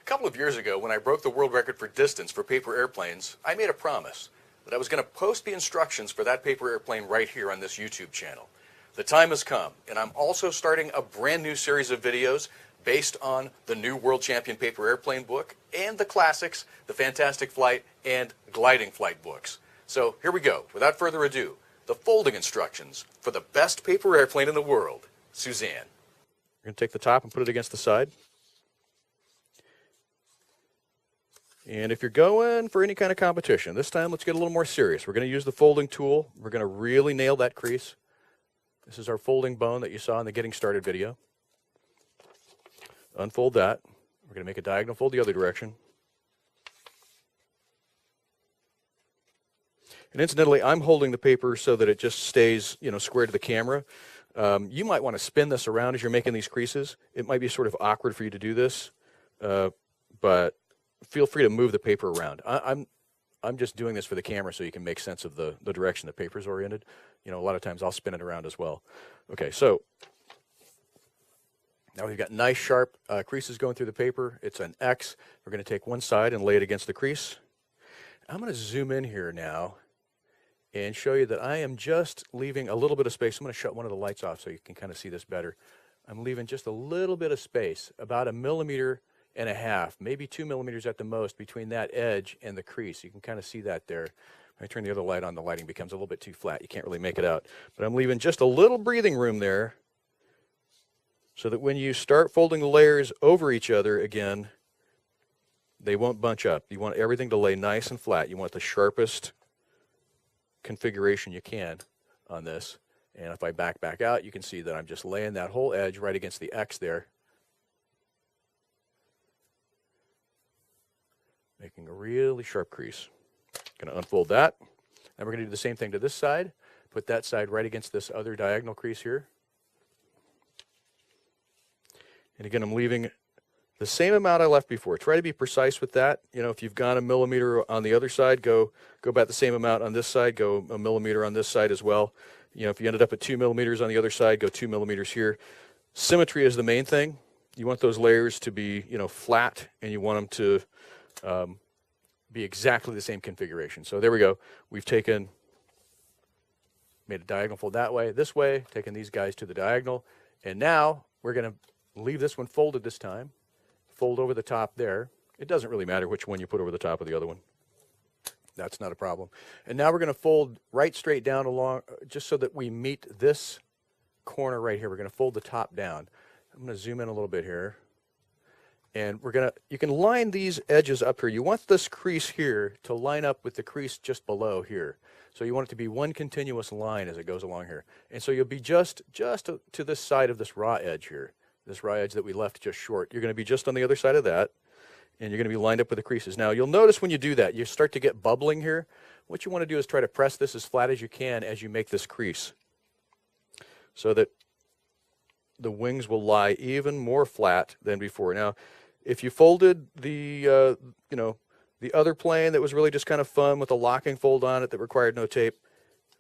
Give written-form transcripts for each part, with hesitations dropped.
couple of years ago, when I broke the world record for distance for paper airplanes, I made a promise that I was going to post the instructions for that paper airplane right here on this YouTube channel. The time has come, and I'm also starting a brand new series of videos based on the new World Champion Paper Airplane book and the classics, the Fantastic Flight and Gliding Flight books. So here we go. Without further ado, the folding instructions for the best paper airplane in the world, Suzanne. We're going to take the top and put it against the side. And if you're going for any kind of competition, this time let's get a little more serious. We're going to use the folding tool. We're going to really nail that crease. This is our folding bone that you saw in the Getting Started video. Unfold that. We're going to make a diagonal fold the other direction. And incidentally, I'm holding the paper so that it just stays, square to the camera. You might want to spin this around as you're making these creases. It might be sort of awkward for you to do this, but feel free to move the paper around. I'm just doing this for the camera so you can make sense of the direction the paper's oriented. A lot of times I'll spin it around as well. Okay, so now we've got nice sharp creases going through the paper. It's an X. We're going to take one side and lay it against the crease. I'm going to zoom in here now and show you that I am just leaving a little bit of space. I'm going to shut one of the lights off so you can kind of see this better. I'm leaving just a little bit of space, about 1.5 millimeters, maybe 2 millimeters at the most, between that edge and the crease. You can kind of see that there. When I turn the other light on, the lighting becomes a little bit too flat. You can't really make it out. But I'm leaving just a little breathing room there so that when you start folding the layers over each other again, they won't bunch up. You want everything to lay nice and flat. You want the sharpest configuration you can on this. And if I back out, you can see that I'm just laying that whole edge right against the X there, making a really sharp crease. Going to unfold that. And we're going to do the same thing to this side. Put that side right against this other diagonal crease here. And again, I'm leaving the same amount I left before. Try to be precise with that. If you've gone 1 millimeter on the other side, go about the same amount on this side, go 1 millimeter on this side as well. If you ended up at 2 millimeters on the other side, go 2 millimeters here. Symmetry is the main thing. You want those layers to be, flat, and you want them to be exactly the same configuration. So there we go. We've made a diagonal fold that way, this way, taken these guys to the diagonal, and now we're going to leave this one folded this time. Fold over the top there. It doesn't really matter which one you put over the top of the other one. That's not a problem. And now we're going to fold right straight down along, just so that we meet this corner right here. We're going to fold the top down. I'm going to zoom in a little bit here. And you can line these edges up here. You want this crease here to line up with the crease just below here. So you want it to be one continuous line as it goes along here. And so you'll be just to this side of this raw edge here. This raw edge that we left just short. You're going to be just on the other side of that, and you're going to be lined up with the creases. Now, you'll notice when you do that, you start to get bubbling here. What you want to do is try to press this as flat as you can as you make this crease, so that the wings will lie even more flat than before. Now, if you folded the other plane that was really just kind of fun with a locking fold on it that required no tape,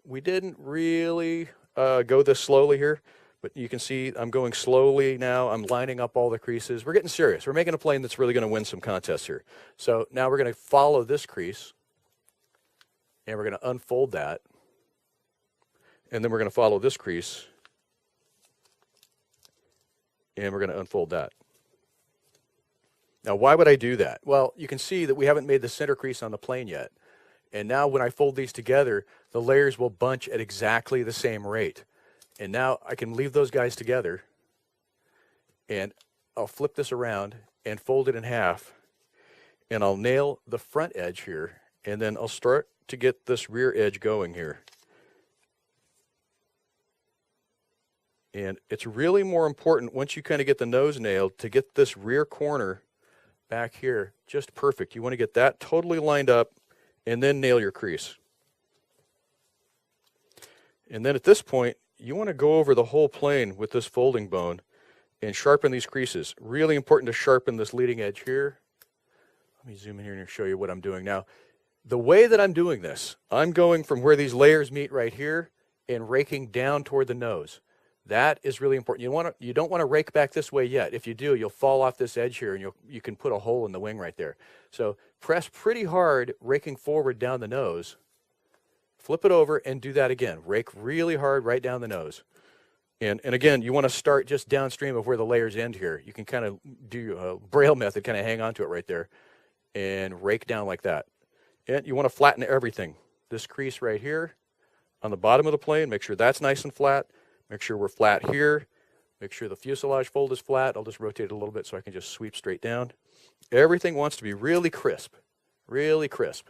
we didn't really go this slowly here. But you can see I'm going slowly now. I'm lining up all the creases. We're getting serious. We're making a plane that's really going to win some contests here. So now we're going to follow this crease, and we're going to unfold that. And then we're going to follow this crease, and we're going to unfold that. Now, why would I do that? Well, you can see that we haven't made the center crease on the plane yet. And now when I fold these together, the layers will bunch at exactly the same rate. And now I can leave those guys together, and I'll flip this around and fold it in half, and I'll nail the front edge here, and then I'll start to get this rear edge going here. And it's really more important, once you kind of get the nose nailed, to get this rear corner back here just perfect. You want to get that totally lined up, and then nail your crease. And then at this point, you want to go over the whole plane with this folding bone and sharpen these creases. Really important to sharpen this leading edge here. Let me zoom in here and show you what I'm doing now. The way that I'm doing this, I'm going from where these layers meet right here and raking down toward the nose. That is really important. You don't want to rake back this way yet. If you do, you'll fall off this edge here, and you can put a hole in the wing right there. So press pretty hard, raking forward down the nose. Flip it over and do that again. Rake really hard right down the nose. And again, you want to start just downstream of where the layers end here. You can kind of do a Braille method, kind of hang on to it right there, and rake down like that. And you want to flatten everything. This crease right here on the bottom of the plane, make sure that's nice and flat. Make sure we're flat here. Make sure the fuselage fold is flat. I'll just rotate it a little bit so I can just sweep straight down. Everything wants to be really crisp, really crisp.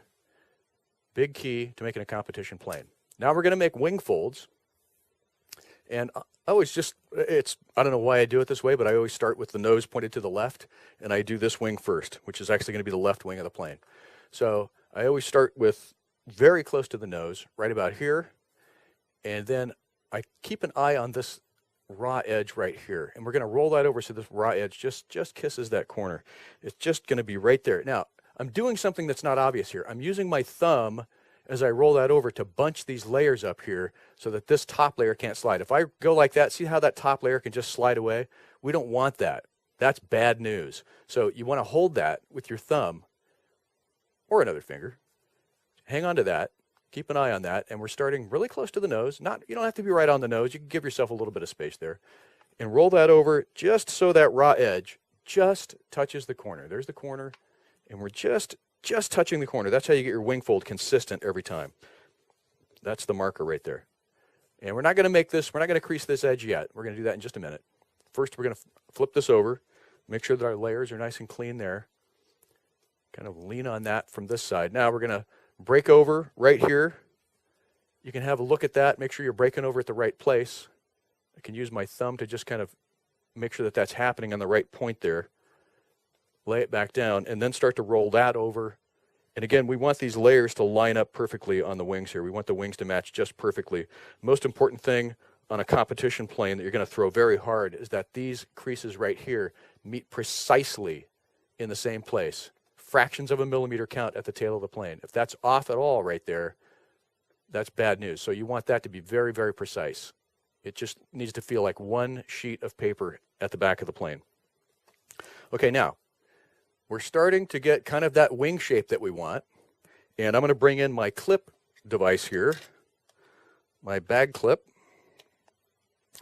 Big key to making a competition plane. Now we're going to make wing folds. And I always I don't know why I do it this way, but I always start with the nose pointed to the left, and I do this wing first, which is actually going to be the left wing of the plane. So I always start with very close to the nose, right about here, and then I keep an eye on this raw edge right here, and we're going to roll that over so this raw edge just kisses that corner. It's just going to be right there. Now, I'm doing something that's not obvious here. I'm using my thumb as I roll that over to bunch these layers up here so that this top layer can't slide. If I go like that, see how that top layer can just slide away? We don't want that. That's bad news. So you want to hold that with your thumb or another finger. Hang on to that. Keep an eye on that, and we're starting really close to the nose. You don't have to be right on the nose. You can give yourself a little bit of space there. And roll that over just so that raw edge just touches the corner. There's the corner, and we're just touching the corner. That's how you get your wing fold consistent every time. That's the marker right there. And we're not going to crease this edge yet. We're going to do that in just a minute. First, we're going to flip this over, make sure that our layers are nice and clean there. Kind of lean on that from this side. Now we're going to break over right here. You can have a look at that. Make sure you're breaking over at the right place. I can use my thumb to just kind of make sure that that's happening on the right point there. Lay it back down, and then start to roll that over. And again, we want these layers to line up perfectly on the wings here. We want the wings to match just perfectly. Most important thing on a competition plane that you're going to throw very hard is that these creases right here meet precisely in the same place. Fractions of a millimeter count at the tail of the plane. If that's off at all right there, that's bad news. So you want that to be very, very precise. It just needs to feel like one sheet of paper at the back of the plane. Okay, now, we're starting to get kind of that wing shape that we want. And I'm going to bring in my clip device here, my bag clip.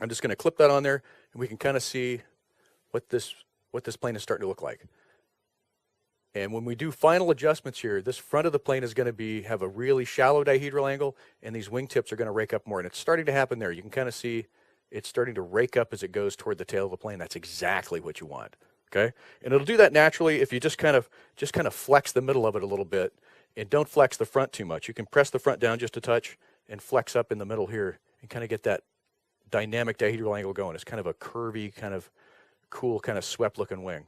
I'm just going to clip that on there, and we can kind of see what this plane is starting to look like. And when we do final adjustments here, this front of the plane is going to have a really shallow dihedral angle, and these wingtips are going to rake up more. And it's starting to happen there. You can kind of see it's starting to rake up as it goes toward the tail of the plane. That's exactly what you want. Okay? And it'll do that naturally if you just kind of flex the middle of it a little bit, and don't flex the front too much. You can press the front down just a touch and flex up in the middle here and kind of get that dynamic dihedral angle going. It's kind of a curvy, kind of cool, kind of swept looking wing.